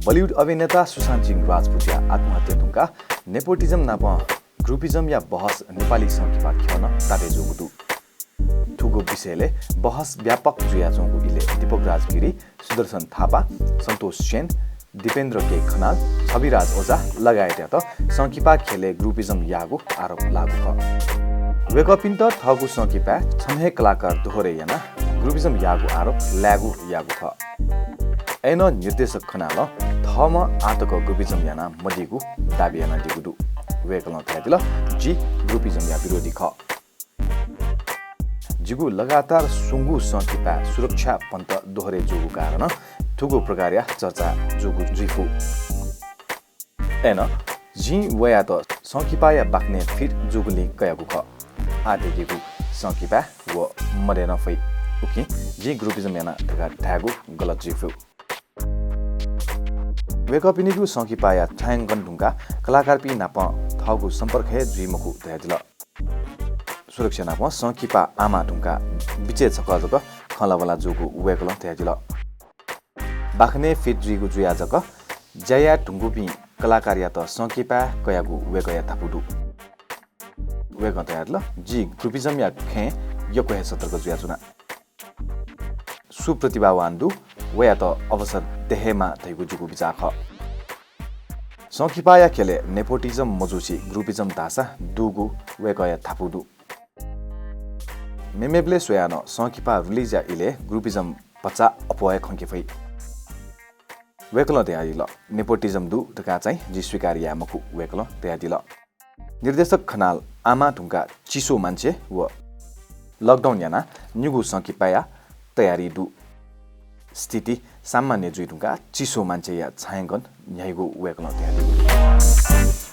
Bollywood अभिनेता सुशान्त सिंह राजपुतिया आत्महत्या दुंका nepotism नाप ग्रुपिजम या बहस नेपाली संकिपा ख्याउन ताते जोगुदु ठुगो विषयले बहस व्यापक जुया जोगु इले दीपक राजगिरी सुदर्शन थापा सन्तोष सेन दीपेन्द्र के खनाल छविराज ओझा लगायत त संकिपा खेले ग्रुपिजम यागु आरोप लागु ख वेकअपिन त थगु संकिपा छमहे कलाकार दोहोरे याना ग्रुपिजम यागु आरोप लागु यागु ख ऐन निर्देशक खनाल थम आतक ग्रुपिजम याना मदिगु दाबी याना दिगुदु वेकल थादिल जी ग्रुपिजम या विरोधी ख जिगु लगातार सुंगु संकिपा सुरक्षा पन्त दोहोरे जोगु कारण ठुगो प्रकारया चर्चा जोगु जिफु ऐन जी वया त संकिपा या बाक्ने फिट जोगुली कयागु ख आदेगु संकिपा व मरेन फै उकि जी ग्रुपिजम याना ढागु गलत जिफु वेकअपिनिगु संकिपा या छायंगन ढुंगा कलाकार पि नाप थगु सम्पर्क हे जुइमकु दयादिल सुरक्षा नाप संकिपा आमा ढुंगा बिचे छकजक खलवला जोगु वेकल दयादिल बाखने फिट जुइगु जुयाजक जया ढुंगुपि कलाकार या त संकिपा कयागु वेकया थापुदु वेक दयादिल जी ग्रुपिजम या खे यको हे सतर्क जुया जुना सुप्रतिभावान दु वया त अवसर देहेमा थैगु जुगु बिचाख संकिपा या खेले नेपोटिजम मजुसी ग्रुपिजम दासा दुगु वेकया थापुदु मेमेब्ले सोयानो संकिपा रिलिजा इले ग्रुपिजम पचा अपय खंकिफै वेकल दयादिल नेपोटिजम दु तका चाहिँ जी स्वीकारिया मकु वेकल दयादिल निर्देशक खनाल आमा ढुंगा चिसो मान्छे व लकडाउन याना न्युगु संकिपाया तयारी दु स्थिति सामान्य जुइदुंगा चिसो मान्छे या छायंगन न्याइगु वेकल दयादिल